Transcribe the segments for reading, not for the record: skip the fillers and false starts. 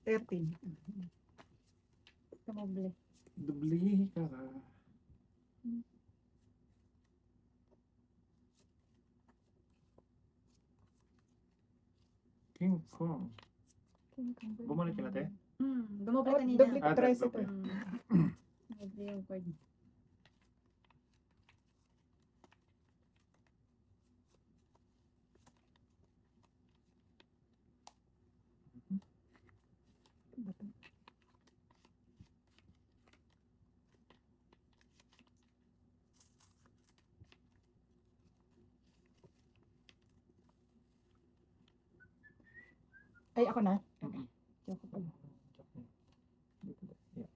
13. Kamoble. Dubli ka. King Kong. Bumalik ka natin? Gumoble Oh, kanina. duplicate Ah, tres ito. duplicate. Gumoble yung card. Ay, ako na. Mhm. Joke pala. Yeah.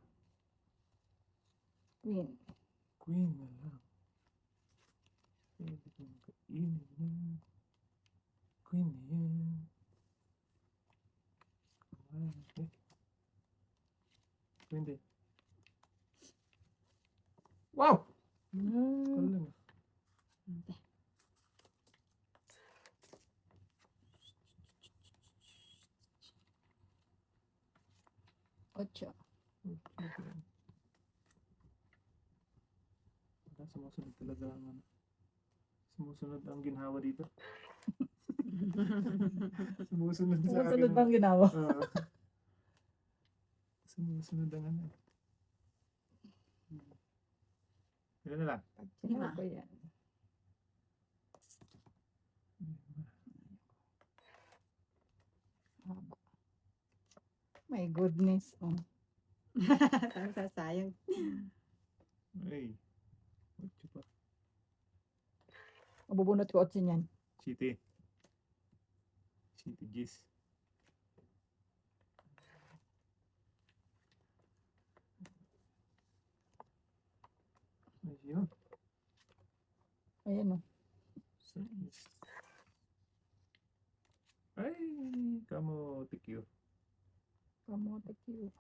Queen. Queen na lang. Pwede kong kainin yan. Queen na yan. Okay. Queen din. Wow! Kalang. Ocho. Wala, sumusunod talaga ang ano. Sumusunod ang ginhawa dito. Sumusunod sa akin. Sumusunod bang ginawa? Oo. Sumusunod ang ano. Ilan na lang? Lima. Ano ba yan? Haba. My goodness. Oh. Sayang. Ay. Ocho pa. Mabubunot ko 8 yan. City. City Gis. Ayun. Ayan o. Sais. Ay, kamo tikyo. Kamote cute.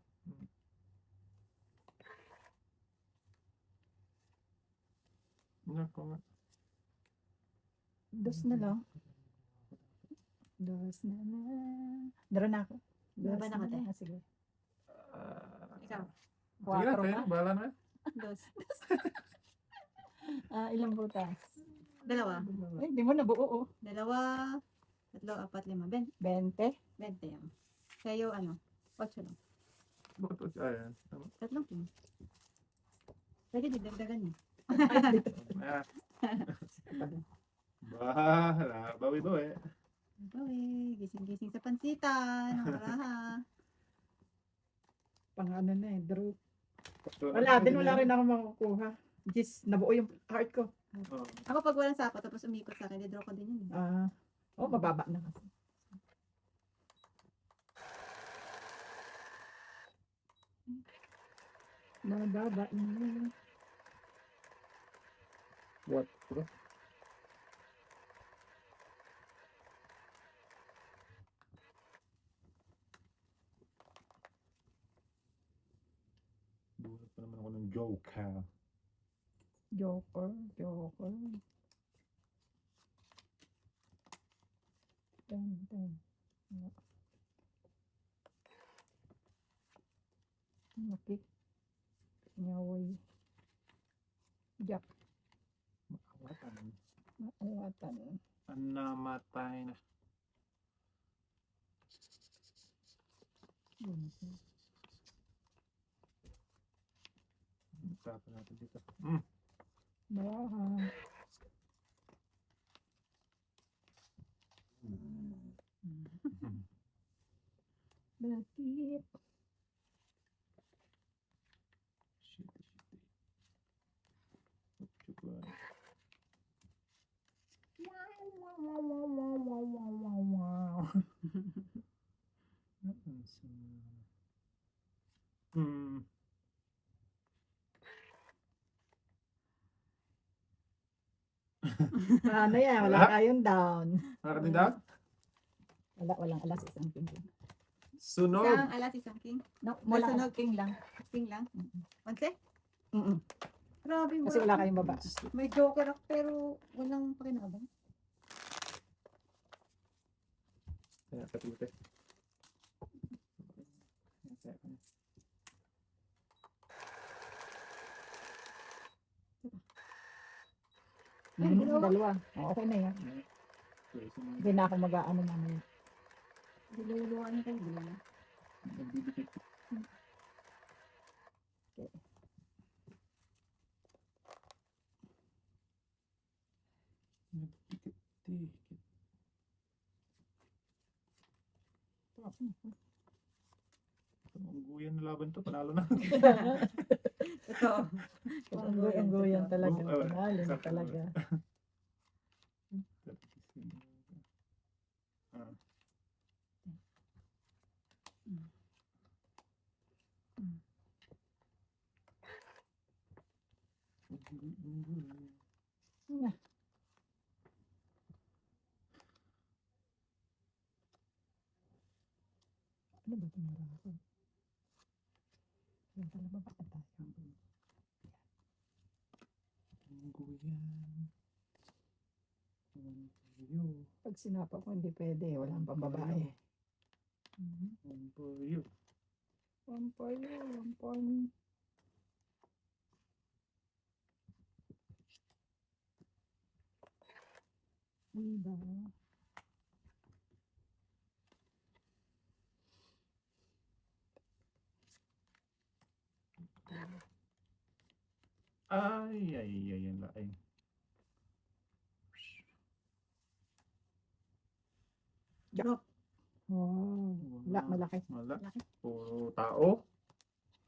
Nako nga. Dos na lang. Dos na lang. Dara na ako. Dara ba na ka, te? lang. Sige. Ikaw. Sige na, Quatro tayo na. na, bahala na. Dos. Ilang butas? Dalawa. Ay, di mo nabuo. Oh. Dalawa. Tatlo, apat, lima. 20. 20 yan. Sa'yo, ano? 8 lang. Bakit ocho? Ayan. Tama. Tatlong king. Pwede didagdagan niya. Ah. Bahala. Bawi-bawi. Bawi. Gising-gising sa pansitan. Ang baraha. Pang ano na eh. Draw. Pasto na Wala ako din. Wala rin ako makukuha. Just nabuo yung heart ko. Oo. Ako pag walang sapat, tapos umikot sa akin, didraw ko din yun. Mababa na kasi. Nababa na. What? Bro? Buhat pa naman ako ng Joker. Joker. Ten. Okay. Nyaway. Jack. Makawatan. Maawatan. Ang namatay na. Tapos natin dito. Baraha. Bakit? Shit. Ocho pa. Ano yan? Wala Wala? tayong down. Nakarating daw? Walang alas isang king lang. Sunog. Isang alas, isang king. No, wala Sunog. king lang. King lang. Onse? Mm-mm. Grabe. Kasi wala kayong baba. May joker ako, pero walang pakinabang. Kaya katute. Dalawa. Oh, okay na yan. Okay, so, Hindi na ako mag-aano mamaya. Diluluan niya kayo. Dila na. nagbibigay. Nagdikit-dikit. Ang guyan na laban to, panalo na. Ito. Ang goyan talaga. Oh, Panalo na sakto. talaga. Ah. Ano ba itong marami? Yan talaga ba tayo? Ang guyan. Ang guyo. Pag sinapa ko, hindi pwede. Walang pambabae. Ang guyo. One for you, one for me. Diba? Ay, ang laing. Drop. Wow. Wala, malaki. Malaki. Malaki. Puro tao.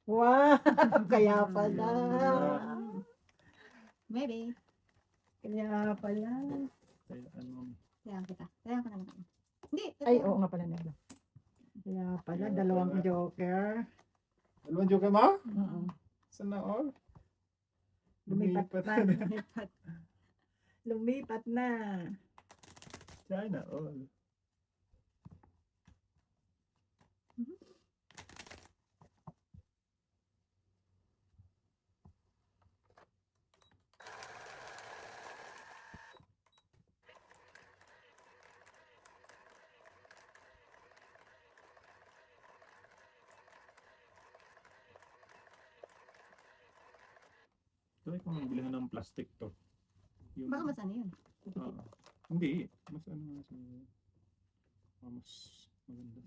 Wow! Kaya pala. Maybe. Kaya pala. Kaya ano, Kaya kita. Kaya ko na lang. Hindi. Ay, oo nga pala nila. Kaya pala, Kaya dalawang pala. joker. dalawang joker mo? Oo. Sana all? Lumipat na. Lipat. Lumipat na. Sana all. Try ko nang bilhin ng plastic to. Yung, Baka mas ano yun. ah, hindi. Mas ano mas, mas maganda.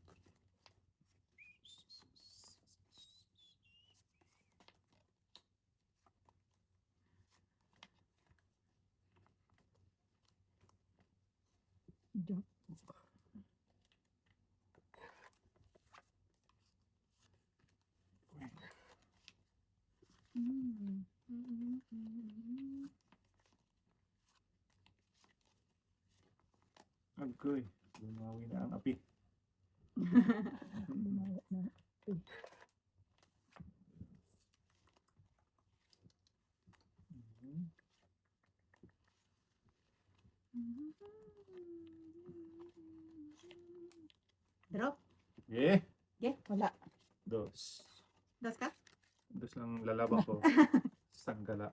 Joke. Mm. Agoy. Lumawi na ang api. Lumawa na. Mhm. Drop. Yeah. Wala. Dos. Das ka? Dos lang lalaban ko. Sanggala.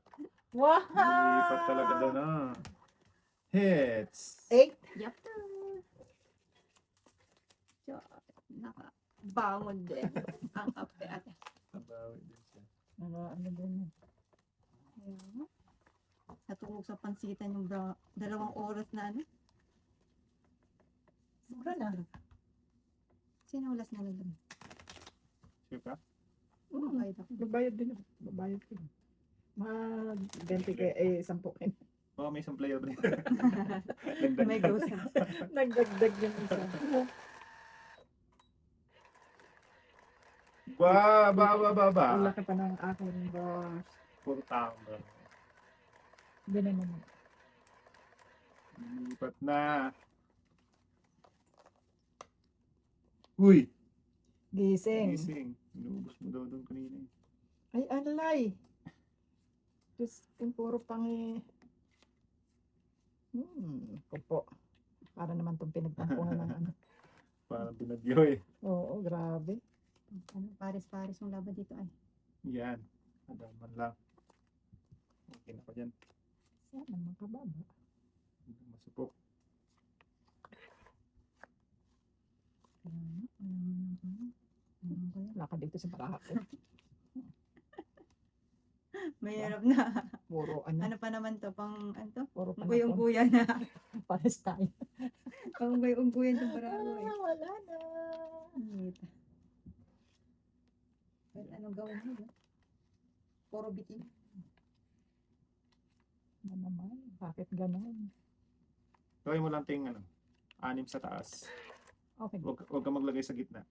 Wow! Lipat talaga doon ah. Hits. 8. Yup. So, nakabangon din ang kape at Nabawi din siya. Ano din yun? ayun. Natulog sa pansitan yung 2 oras na ano. Sobra na. Sinulas na lang. Sure ka? Bayad ako. Babayad din ako. Babayad ko. Mag 20 kay 10 kayo. Baka may isang player din. May ghost. Nagdagdag yung isa. Ba. Ang laki pa ng aking boss. Puro tao ba? Hindi na naman. Lipat na. Uy! Gising. Gising. Inuubos mo daw doon kanina. Ay, alay. Diyos, yung puro pangi. Kupo. Para naman itong pinagtampunan ng ano. Parang binagyo eh. Oo, grabe. Ano, pares-pares yung laban dito ay. Yan. Adaman lang. Okay na ko dyan. Sana makababa. Hindi masupok. Lakad dito sa parako. Mahirap na. Puro ano, Ano pa naman to? Pang, ano to? puro panapon. Unggoy-ungguyan na. Pares tayo. Pang unggoy-ungguyan itong barako eh. Wala na. Ngita. Kahit anong gawin mo, no? Puro bitin. Ano naman? Bakit ganun? Gawin mo lang ting 6 sa taas. Okay. Huwag ka maglagay sa gitna.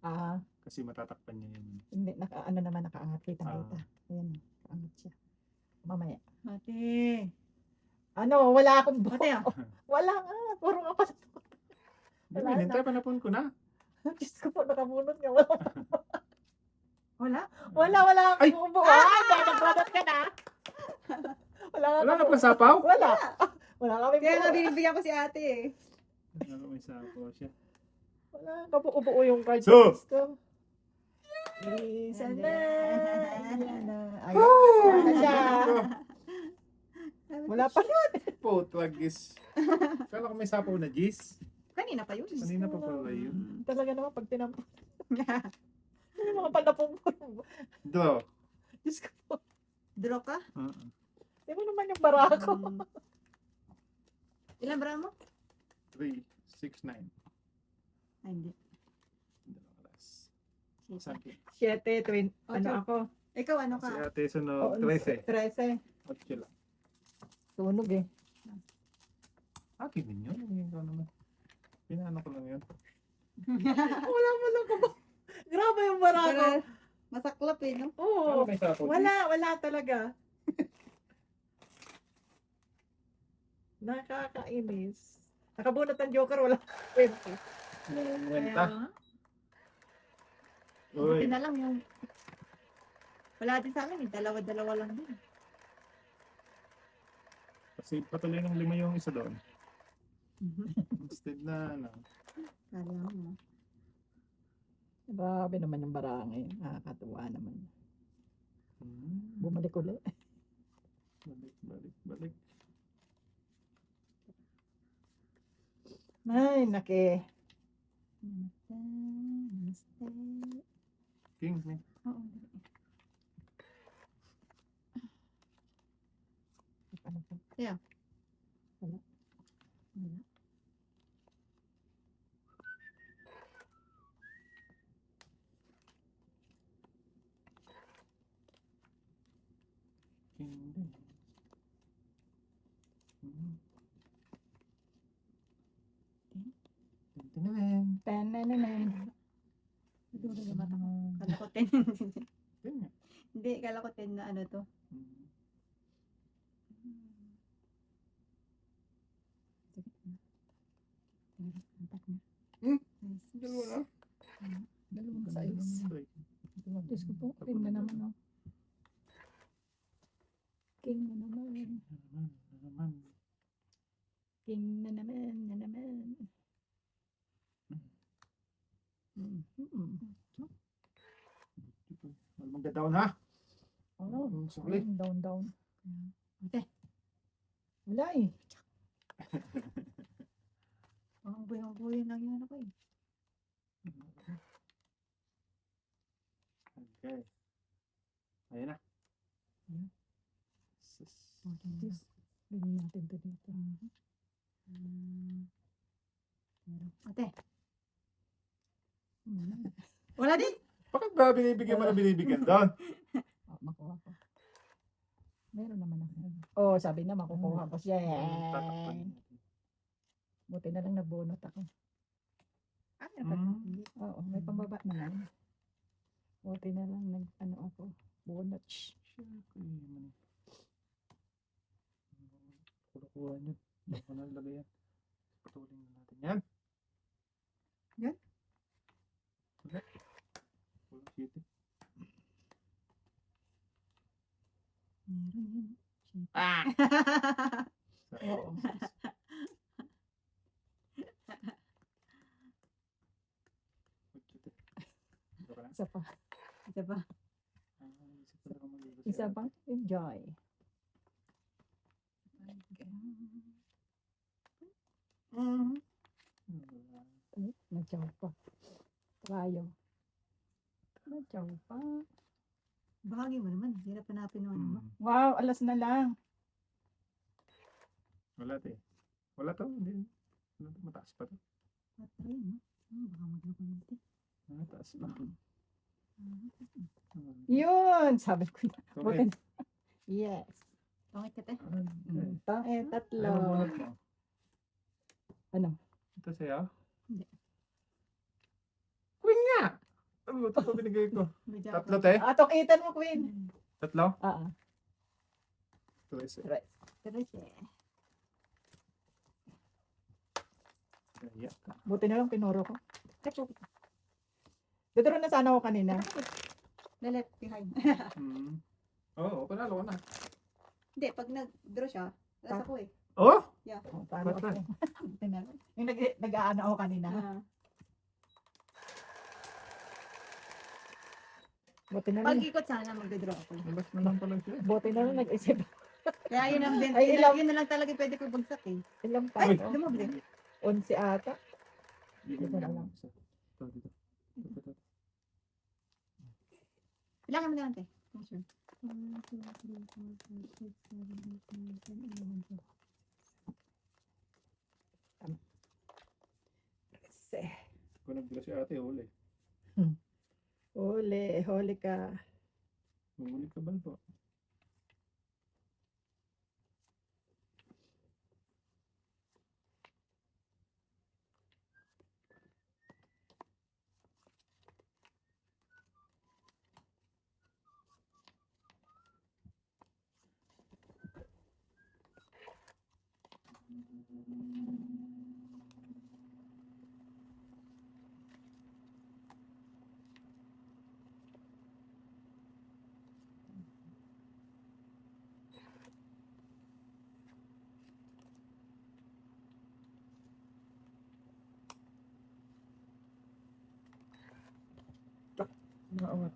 Ah, Kasi matatakpan niya yun. hindi. Ano naman, nakaangat. Kita-kita. Ayan, nakaangat siya. Mamaya. Ate. Ano, wala akong buo. Ate ah. Wala nga. Puro ka pa. Hindi, Wala hinintay, panapon ko na. Diyos ko po, nakabunot nga. Wala. Wala? Wala Ay! akong buo. Ay, nagbanot ka na. Wala nga. Wala na pa sapaw? Wala. Wala kami Kaya nga buo. binibigyan ko si ate eh. Wala may sapaw siya. Wala ka buo yung card. So! Ko. Isa And na. then- Ayan na. Ayun na siya. Wala pa. Potwagis. Kala ko may sapaw na Gis. Kanina pa yun. Kanina pa pala yun. Talaga naman pag tinampon. Yung mga panapong Do. Diyos ko po. Draw ka? Di mo naman yung barako. Mm. Ilan bra mo? 3, 6, 9. Ay, hindi. Dalawang alas. Sige. Saki. 7, twin. Ano Ocho. ako? Ikaw ano Si ka? ate sunod 13. 13. 8 lang. Tunog eh. Akin din yun. Ikaw naman. Pinano ko lang yun. Wala mo lang ko. Grabe yung barako. Pero, masaklap eh, no? Ano Oo. may sapaw? Wala talaga. Nakakainis. Nakabunot ng Joker, wala 20. Mwenta. Buti Uy. na lang yung... Wala din sa amin eh. Dalawa-dalawa lang din. Kasi patuloy ng 5 yung isa doon. Instead na Kala mo. Grabe naman yung barangay. Nakakatuwa naman. Hmm. Bumalik ulit. Balik. Ay, naki. Namaste. Namaste. King, eh. Oo. Ano pa? Yeah. Wala. Wala. King din. Tinamen. Tanananan. Dulo yung mata ko. Kala ko 10. King. Hindi, kala ko 10 na ano to. Hmm? Nice. Dalawa na. Dalawang size. Diyos ko po, king na naman oh. King na naman. King na naman. Magda-down ha. Oh, Sorry. down. Ate. Wala eh. Ang buhay lang yun ako eh. Okay. Ayan na. Ayan. Sus. Yes. Bigyan natin to dito. Ate. Wala. Wala din. Bakit ba binibigyan mo na binibigyan doon? Oh, makuha ko. Meron naman ako. Oh, sabi na makukuha ko siya. Tatakpan natin. Buti na lang nagbunot ako. Mm. Oo, may pambaba naman. Buti na lang ako. Bunot. Kulukuha nyo. Baka nalagay yan. Patuloy na natin yan. Yan? Wala. Walang city. Meron yun. Ah! Oo. Isa pa. Isa pa. Isa pa. Enjoy. Nagsaw pa. Trayo. Nagsaw pa. Bahagi mo naman. Hirap hanapin mo ano mo. Wow, alas na lang. Wala te. Wala to. Hindi. Wala to. Mataas pa to. Patay, no? Baka magloko yun. Mataas pa. Yun, sabi ko na. Okay. Buti- Yes. Pangit ka, te. Tatlo. Ano bunot mo? Ano? Ito sa'yo? Hindi. Queen nga! Ano ito binigay ko? Medyo Tatlo ako- te? Tokitan mo, Queen. Tatlo? Ah, Ito isa. right. Tres, eh. Kaya ka. Buti na lang pinuro ko. Duduro na sana ako kanina. Na left behind. Oo, panalo ka na. Hindi, pag nag-draw siya, last ako eh. Oh? Oh, paano ako? Patay. Buti na lang. Yung nag-aano ako kanina. Ah. Buti na Pag lang. ikot sana, mag-draw ako. Labas na lang pala siya. Buti na lang nag-isip. Kaya yun ang din. Ay, ilang- Yun na lang talaga pwede ko bagsak eh. Ilang pa? Ay, Oh, lumabli. 11 ata. Bigyan Ito mo na ng lang. isa. Ito, dito. Ito. Kailangan mo na lang, te. I'm sure. 1, 2, 3, 4, 5, 6, 7, 8, 9, 10, 11, 12. Kung nagdala si ate, huli. Huli ka. Huli ka ba po? Nakawat.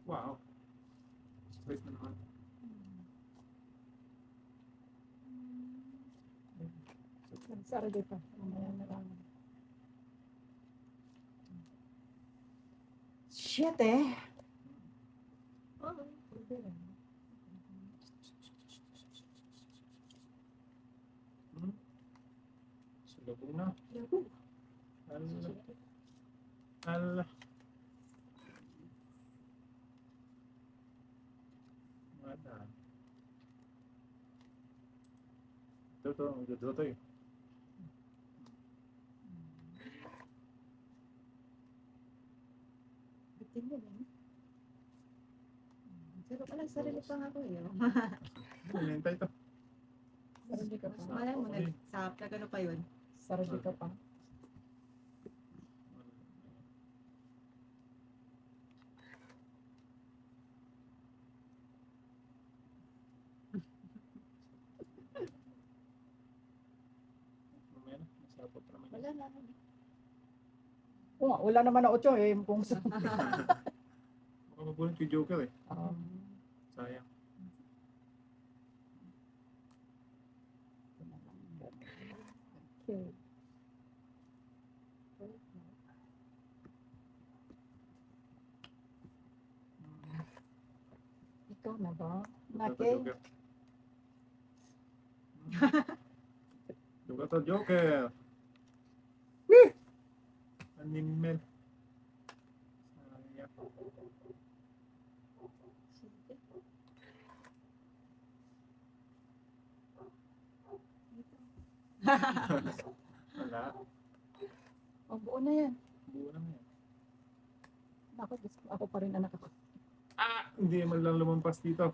Wow. Straight na naman. Saturday pa. Mamaya na lang. Shit eh. Sulubong na. Ala. Ala. Wala. Ito, magdodro eh. Bitin yun eh. Pero pala, sarili pa nga ako eh. oh. Hinintay ito. Saturday ka pa. Malay mo, Okay. nag-sap, nag-ano pa yun. Saturday ka pa. Mamaya na, masapot naman. Wala na. Oo, wala naman na 8 eh. Kung sa... Baka mabunod yung Joker eh. Ah, Sayang. okay. Ikaw na ba? Ito, Nake? Joker. Joker to Joker. Animal. Sayang. Wala. Oh, buo na yan. Buo naman yan. Ako pa rin anak ako. Hindi man lang lumampas dito.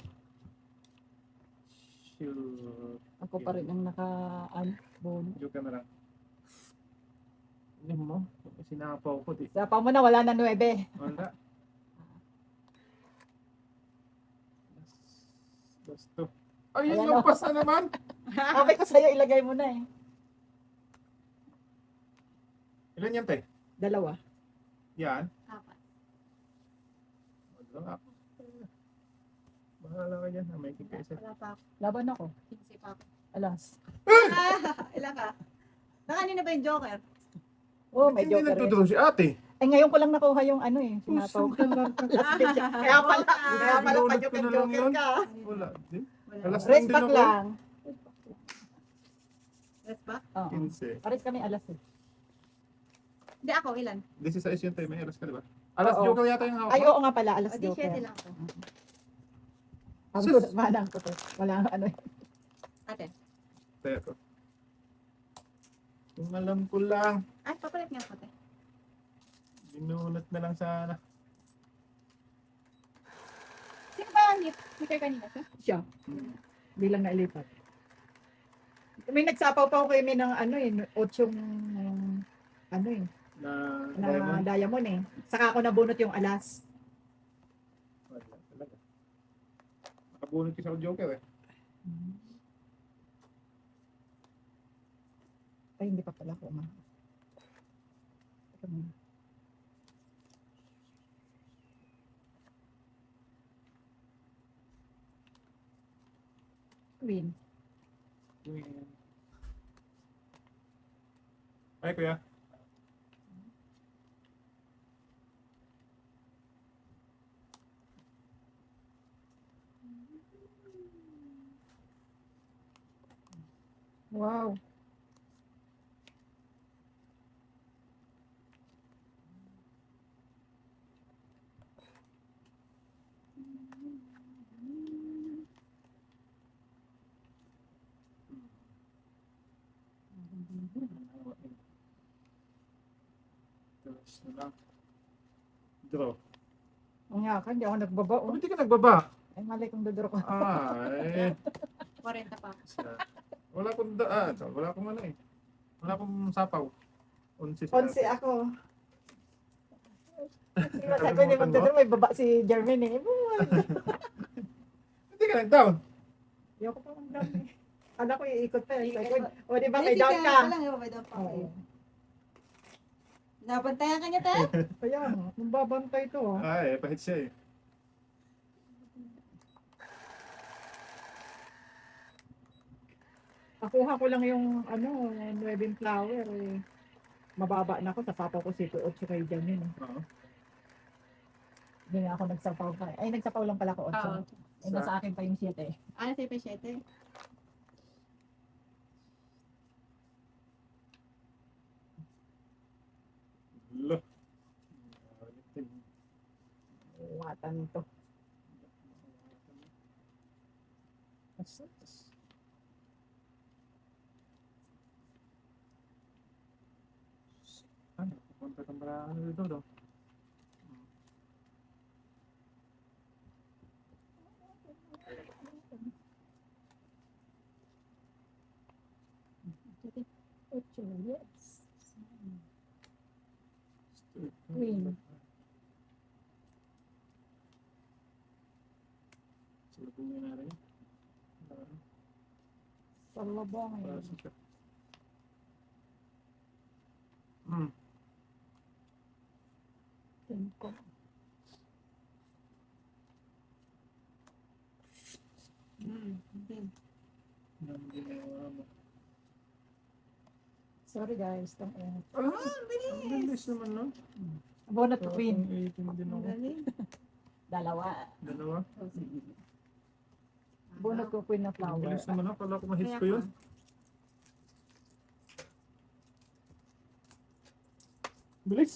Shoot. Ako pa rin ang naka-buo. Joker na lang. Ano mo? Sinapaw ko di. Sa pa mo na, wala na 9. Wala. Gusto. Ay, Ayan, yung lampas na naman. Sabi ko sa'yo, ilagay mo na eh. Ilan yan, te? 2. Yan. Apat. Wala. Bahala ka dyan. May kikisa. Wala pa ako. Laban ako. 15 pa ako. Alas. Ilan ka? Nakanina ba yung Joker? Oh, may Hindi joker. nagtuturo si ate. Eh, ngayon ko lang nakuha yung ano eh. Sinataw ko. Last day. Kaya pala Binulot ko na lang pa-joker yun. ka. Wala. Di? Wala. Alas Rest din back ako. lang. Rest back? Oo. 15. Pares kami alas eh. Hindi ako, ilan? 16 yung time. May alas ka, di ba? Alas Oo. joker yata yung hawak. Ay, oo nga pala. Alas O, di joker. 7 lang ako. Sus! Manang ko to. Wala ano eh. Ate. Tayo ko. Kung alam ko lang, Ay, papalit nga ate. binunot na lang sana. Sino ba ang speaker kanina? Siya? Siya. Hindi lang nailipat. May nagsapaw pa ako kay ng ano eh. 8 ano eh. Na, Na diamond. diamond eh. Saka ako nabunot yung alas. Wala talaga. Nakabunot ko sa joker eh. Ay, hindi pa pala ako ma. Queen. Ay, kuya. Wow. Tapos na lang. Draw. O nga ka, hindi ako nagbaba. Oh, Oh. hindi ka nagbaba. Ay, mali kong dodoro ko. Ay. 40 pa ako. Wala akong daan. Wala akong ano eh. Wala akong sapaw. 11 11 ako. Sabi ko, hindi magdodoro. May baba si Jermaine eh. Hindi ka nag-down. Hindi ako pa ang dami. Alam ko, iikot pa. Sabi ko, o di ba, Hindi, may si down Sarah ka. pa lang, may down pa ako. Oo. Nabantayan ka niya, te? Kaya, nung babantay to. Ay, pahit siya eh. Nakuha ko lang yung ano, nueving flower eh. Mababa na ako, sapapaw ko 7-8 kay Janine eh. Oo. Hindi nga ako nagsapaw pa. Ay, nagsapaw lang pala ako 8. Oo. Eh, nasa akin pa yung 7 eh. Ano sa'yo pa 7? Lo. Watan to. Ano? Punta kang marami dito daw. Yes. Queen. Salubungin na rin. Sa labang Para eh. sa Hmm. Tempo. Hindi. Yan ginawa mo. Sorry guys. Tang eh. Ah, ang bilis naman no? Bonnet to Queen. 18 din Ang ako. galing. Dalawa. Dalawa. Bonnet ko Queen na Ang flower. bilis naman ako. Kala ko mahits Kaya ko yun. Bilis.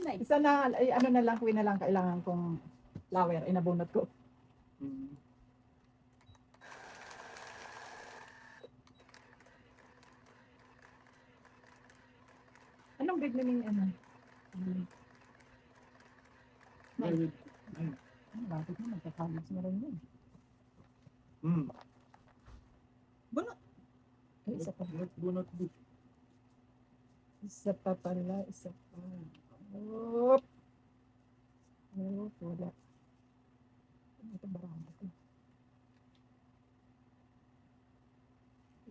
Nice. Isa na, ay, ano na lang, Queen na lang kailangan kong flower. Inabunot ko. Hmm. Anong grade na yung ano? David. Bakit na magka-college na rin yun? Hmm. Ay, isa pa. Bunot boot. Isa pa pala, isa pa. Oop! Oop, wala. Ito barang ko.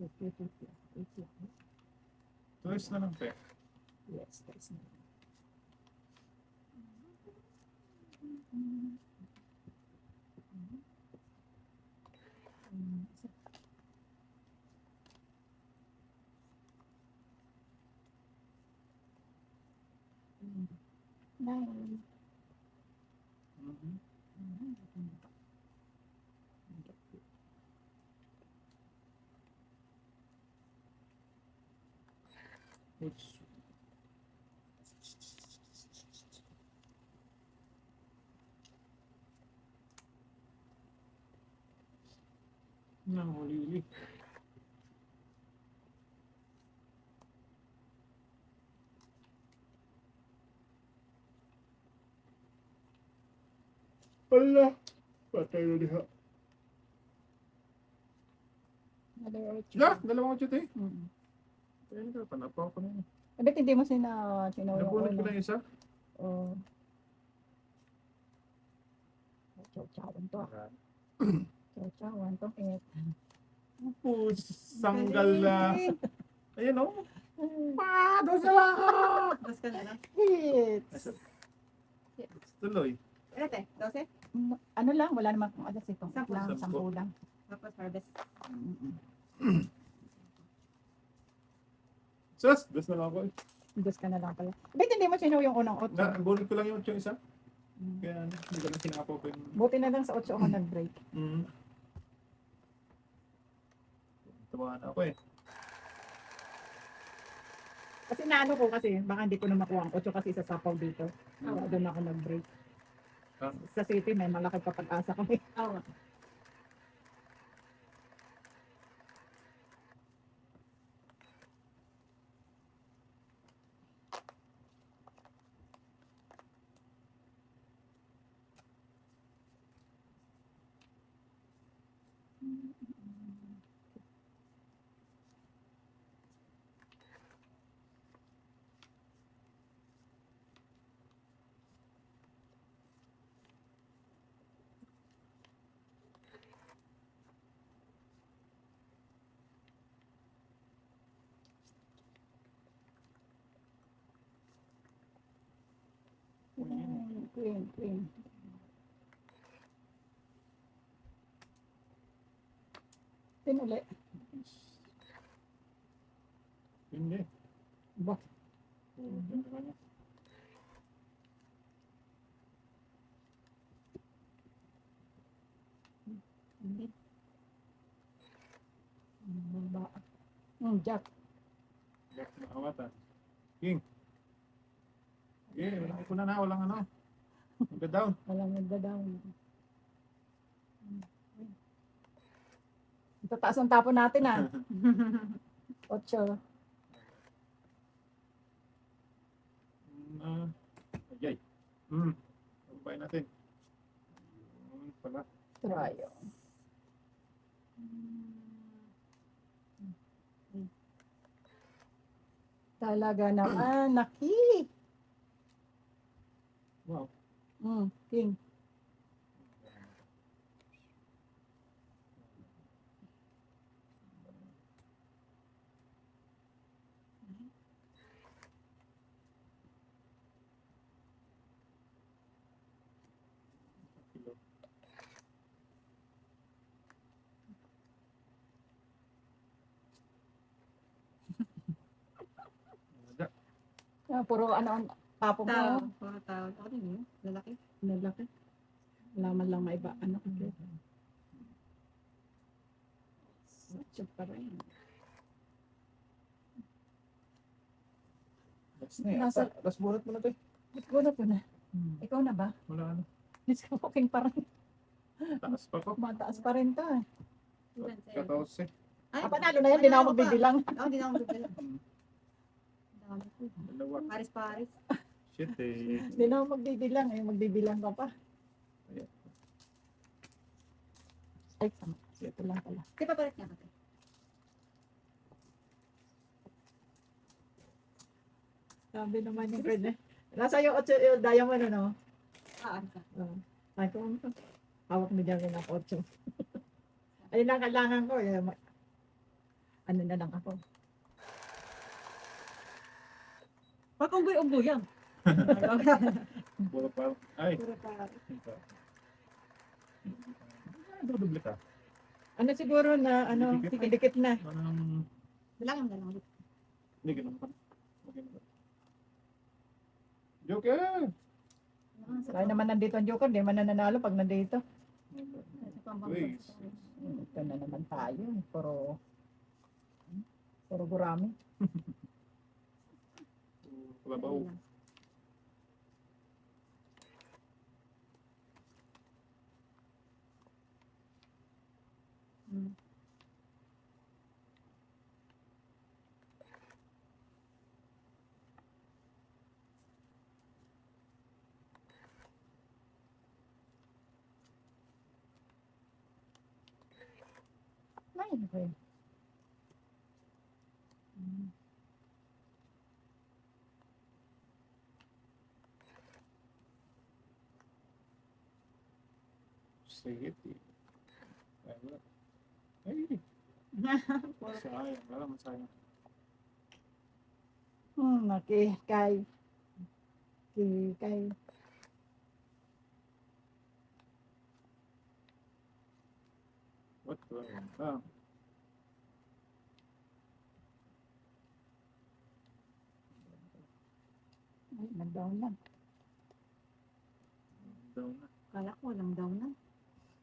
Okay. Choice na lang, pe. Yes, guys. Nine. Mhm. Oops. Nahuli. Wala. Patay na diha. Another ocho. Yeah, dalawang ocho tayo. Mm. Ayun ka, panapaw ko na yun. Bakit hindi mo sino yung Nabunod ko una? na yung isa. Oh. Chow-chowan to. Chow-chowan to. Sanggal na. Ayun o. Doon sa lang. Dos ka na lang. Hits. Tuloy. Ano te? 12? Ano lang, wala naman kung alas ito. Sampu. Lang, 10 lang. Tapos harvest. Sus, dos na lang ako eh. Dos ka na lang pala. Bakit hindi mo sino yung unang 8? Nabunod ko lang yung ocho isa. Kaya hindi ko lang sinapaw ko yung... Buti na lang sa 8 ako nag-break. Tumahan ako eh. Kasi naano ko kasi, baka hindi ko na makuha ang 8 kasi sa sapaw dito. Doon ako nag-break. Ah. Sa city may malaki pa pag-asa kami. Oo. Queen. Tinuli. Hindi. Ba? Hindi. Ba? Jack. Jack na awata. King. Okay, iko na walang ano. Down. Walang nagda-down. Tataas ang tapo natin ah. 8. Ayay. Pagpay natin. Pala. Try. Talaga naman, naki. Wow. King. Puro ano ang tapo mo. Tao. Puro tao. Ako din yun. Lalaki. Nalaki. Wala man lang maiba. Ano kasi. Check pa rin. Nasa- Last bunot mo na to eh. Let's go na po na. Ikaw na ba? Wala ano. Let's go. Okay pa rin. Taas pa ko. Mataas pa rin to. eh. 14. Ay, Panalo na yan. Hindi na ako magbibilang. Oo, hindi na ako magbibilang. Dami ko. Dalawa. Paris. Shit eh. Hindi na ako magbibilang. Magbibilang ka pa. Ayan. Ay, sama. Ito lang pala. Di pa palit niya kasi. Sabi naman yung kanya. Nasa yung 8 yung diamond ano? Ano ka? Ay ko, hawak mo dyan ng 8. Ayun lang kailangan ko. Ano na lang ako. Pag unggoy yan. Puro pa. Ay. Puro pa. Duduble ka. Ano siguro na, ano, dikit na. Dalang. Hindi ganun pa. Okay na ba? Joker. Kaya naman nandito ang Joker, di man nananalo pag nandito. Please. Ito na naman tayo. Puro gurami. Kalabaw. Hmm. Ay, okay. Sige. Ay, wala. Ay, sayang. Wala man sayang. Nakikay. Kikay. What the hell? Ay, nag-down na. Down na. Kala ko walang down na.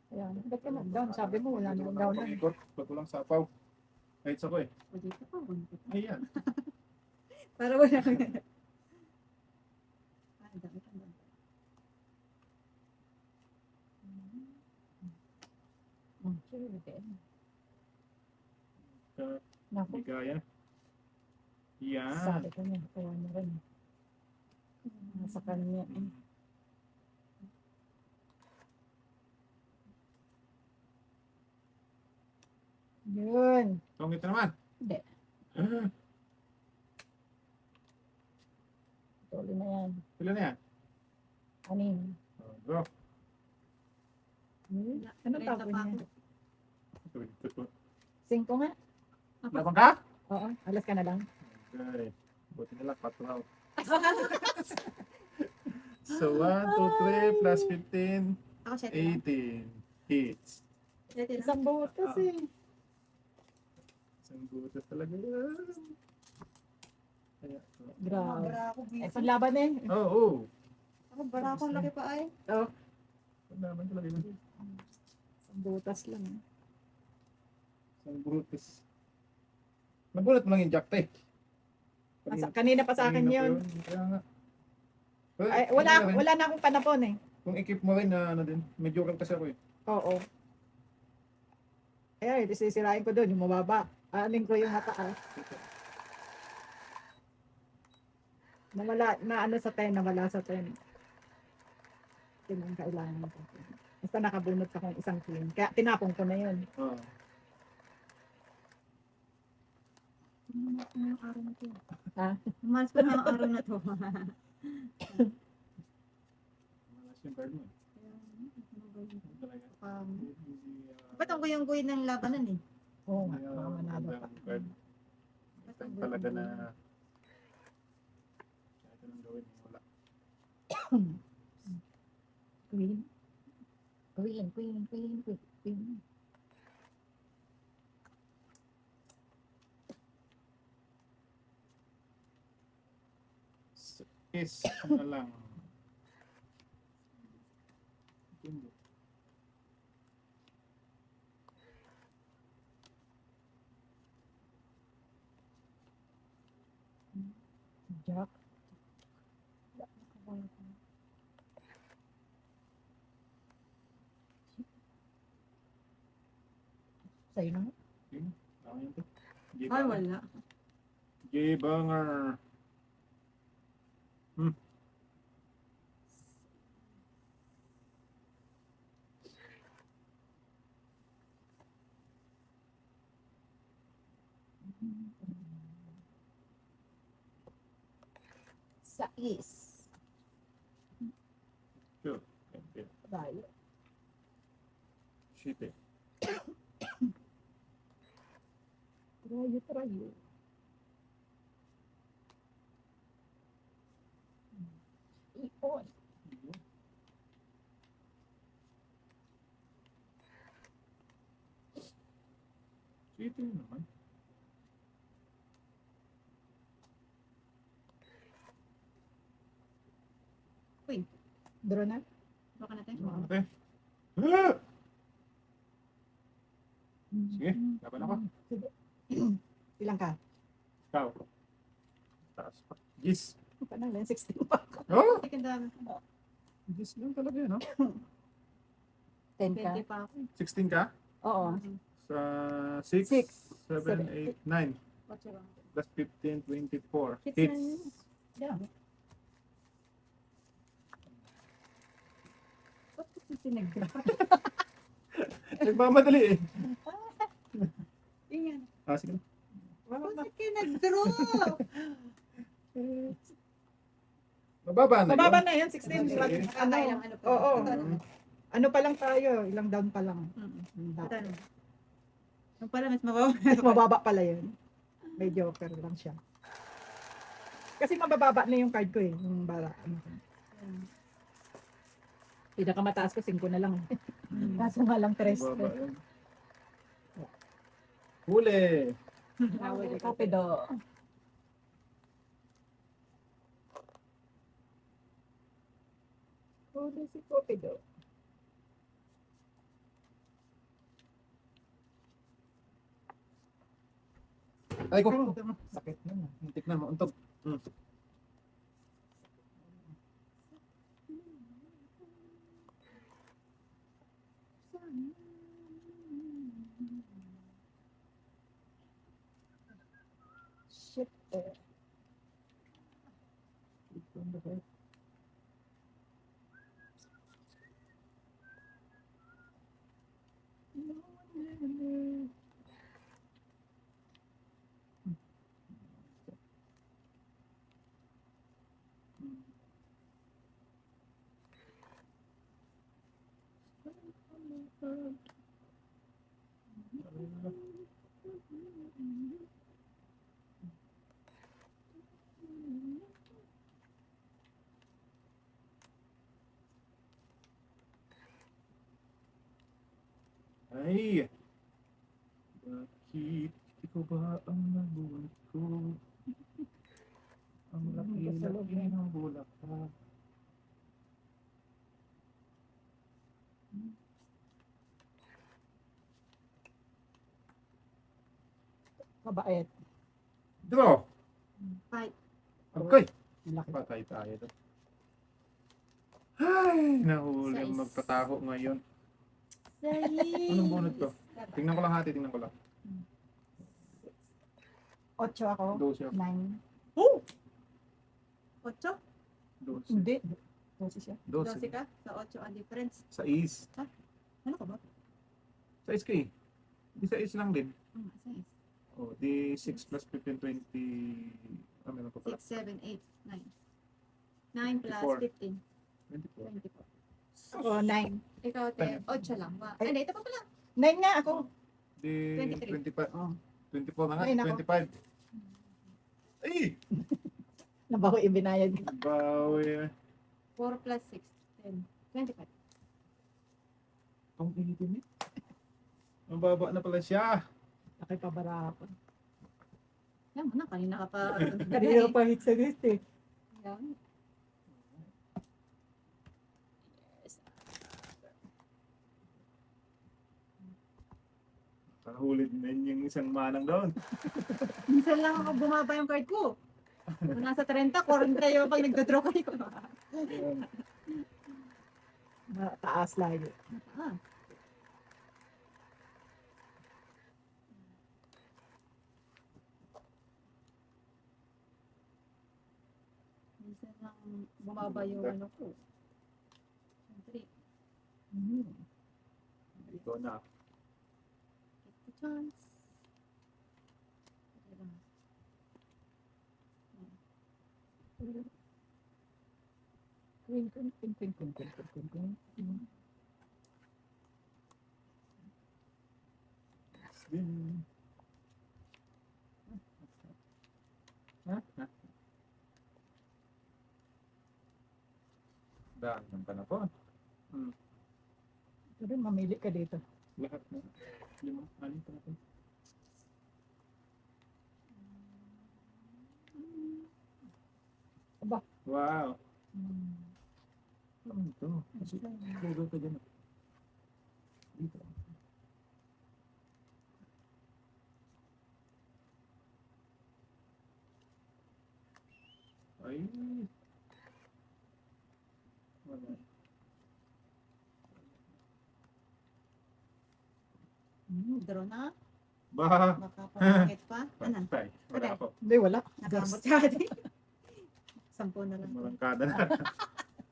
Ayan, ba't ka nag-down? Sabi mo, wala nang down na. Pag-ikot, pag walang sapaw. Kahit ako eh. O dito pa, buntot. Ayan. Para wala kang... Ah, dami ka doon. Sige, Uh, naku, Hindi kaya. Yan. sabi ko niya, kaya mo rin. Nasa kanya. Yun. Tungit na naman. Hindi. Tuloy na yan. Pila na yan? Anin. Oh, bro. Ano tawag niya? Ito. 5 nga? Laban ka? Oo, alas ka na lang. Okay. Buti na lang, 4 out. So, 1, 2, 3, plus 15, Ako siya. 18 hits. Isang butas eh. Isang butas talaga yan. Kaya, Grabe. Bara ako Eh, busy. panlaban eh. oo. Ako bara ako laki pa ay. Paglaban talaga yun. Isang butas lang. Isang butas. Nagulat mo lang yung jack te. Kanina pa sa akin Kanina pa yun. Kaya nga. Well, Ay, ano na rin, wala na akong panapon eh. Kung ikip mo rin na ano din, medyo kasi ako eh. Oo. Eh, sisirain ko doon, yung mababa. Aanin ko yung mataas. Nawala, na ano sa 10, nawala sa 10. Yun ang kailangan ko. Basta nakabunot akong isang clean. Kaya tinapong ko na yun. Oo. Umalas ko na yung araw na to. Ha? Umalas ko na yung araw na to. Malas yung card mo eh. Talaga. Ba't ang guyang-guy ng labanan eh? Oo, Ay, mga manalo pa. ang card. Time talaga na kahit anong gawin, wala. Queen. Queen. Is na lang. Hindi. Jack. Sa'yo na. Tama yun to. Ay, wala. J-Banger. Sais. Sure. Okay. Tayo. Shit eh. Trayo. Ipon. Shit eh naman. Draw na? Baka natin. Okay. Ah! Sige, laban ako. Sige. Ilang ka? Ikaw. Taas pa. Gis. Panalo, 16 pa. Oh! Second dami. Gis lang talaga yun, no? 10 ka? 20 pa ako. 16 ka? Oo. Sa 6, Six, 7, 8, 9. Otso lang. Plus 15, 24. Hits Hits. na yun. Yeah. Ba't kasi sinag-draw? Nagmamadali eh. Yan. Ah, sige. Wala na. Bakit kayo nag-draw? Mababa na Mababa yun. na yun, 16. Sige. Ano? Kailang ano pa. Oo. Mm. Ano pa lang tayo? Ilang down pa lang. Tanong. Nung pala mas mababa. Mas mababa pala yun. May joker lang siya. Kasi mabababa na yung card ko eh. Yung bara. Pinakamataas ko, 5 na lang. Kaso nga lang 3. Mababa yun. Huli. Kopido. Huli si Kopido. Ay ko. Sakit na. Hintik na. Mauntog. Shit. Ay. Bakit ikaw ba ang nabuhat ko? Ang laki-laki ng bulaklak. Mabait. Draw. Fight. Okay. Laki. Patay tayo doon. Ay, nahuli ang Size. magtataho ngayon. Say. Anong bunot to? Tingnan ko lang hati, tingnan ko lang. 8 ako. 12 ako. 9. Oh! 8? 12. Hindi. 12 siya. 12 12. ka? Sa 8 ang difference. Sa is. Ano ka ba? Sa is ka eh. Di sa is lang din. Size. Oh, di 6 plus 15, 20. Ah, meron pa pala. 6, 7, 8, 9. 9 plus 24. 15. 24. 24. Oo, 9. Ikaw, te, 8 lang ba? Ay, hindi, ito pa pala. 9 nga ako. Di 23. 25. Oh. 24 na nga, Ay, nako. 25. Ay! Nabaho ibinayad. Bawi. 4 plus 6, 10. 25. Ang initin eh. Mababa na pala siya. Nakipabarapan. Yan mo na, kanina ka pa. Kanina pa hit sa guest eh. Yan. Yes. Kahulid na yung isang manang doon. Minsan lang ako bumaba yung card ko. Kung nasa 30, 40 yung pag nagdodraw kayo. Mataas lagi. Ah. Minsan lang bumaba yung ano ko. Siyempre, Ikaw na. take the chance. Okay lang. Queen, queen, queen, queen, queen, queen, queen, queen, queen. Din. Ha? Daan ng panapon. Pero mamili ka dito. Lahat na. 5, 6 panapon. Aba. Wow. Ano ito? Kasi, gagawin ka dyan. Dito. Ay. Wala. Draw na. Bah! Baka pangit pa. Ano? Patay. Wala ako. Hindi, wala. Nakamot ka din. 10 na lang. Malangkada na.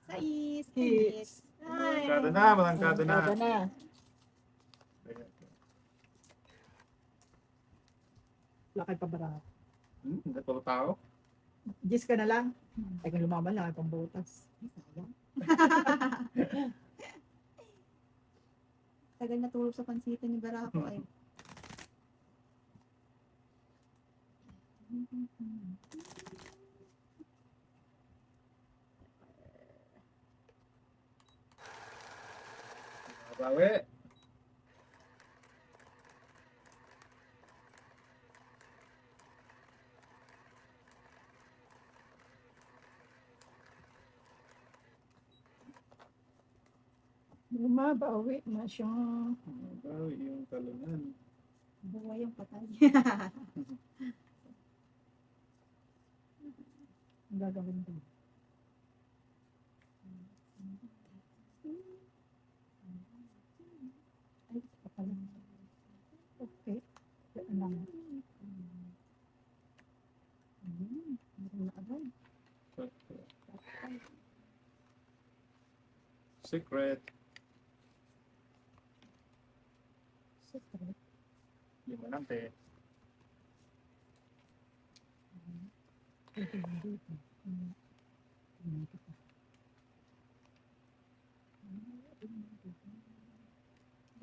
Sais. Hits. Malangkada na, malangkada na. Kada na. Laki pa bara. Hindi pala tao. Gis ka na lang. Ay, kung lumaban lang, pang butas. Sayang. Tagal natulog sa pansitan ni Barako ay. Bawi. Bumabawi na siya. Bawi yung talunan. Buhay yung patay. Ang gagawin ko. Ay, kapal. Okay. Yan lang. Meron na agad. Secret. Secret. Yung malante.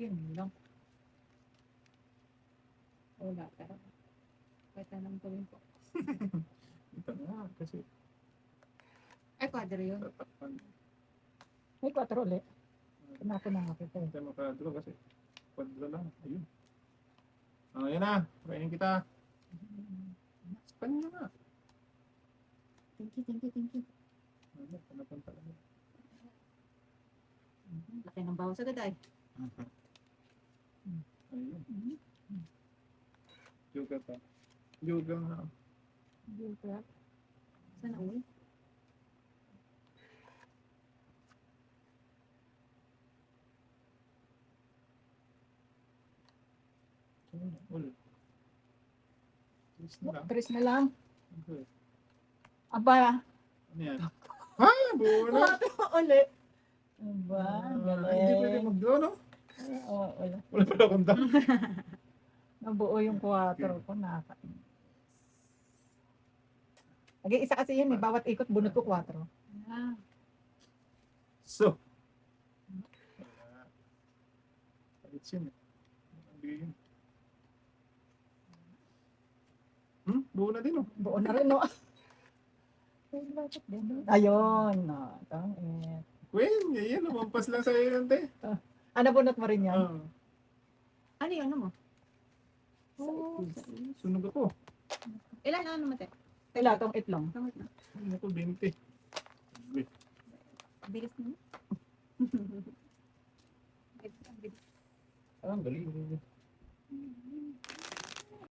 Yun lang. Wala ka. Kahit anong gawin ko. Ito na kasi Ay, kwadro yun. tatakpan. May 4 ulit. Pinako na nga kita eh. Hindi makadro kasi kwadro lang. Ayun. Ayun na. Kainin kita. Span nyo na. Thank you. Ano, panapunta lang. Laki ng bawas agad ay. Ayun. Yoga pa. Yoga nga. Yoga. Sana uwi. Ul. Yes na lang. 3 na lang. Okay. Aba. Ano yan? Ha? Buo na. 4 ulit. Aba, Hindi pwede galing. mag-draw, no? Oo, wala. Wala pala akong dam. Nabuo yung 4 ko. Nakakainis. Nag-iisa kasi yun eh. Bawat ikot bunot ko 4. Ah, So. Wala. Palit yun eh. Ang bigay yun. Buo na din oh. Buo na rin, no? Ayun, no. Tangit. Queen, yan. Lumampas lang sa'yo yun, te. Ano, bunot mo rin yan? Ah. ano yung ano mo? Sunog ako. Ilan ano mo te? Wala, tong itlong. Kamot na. Ano ko, 20. Bilis mo. Bilis. Ah, ang galing.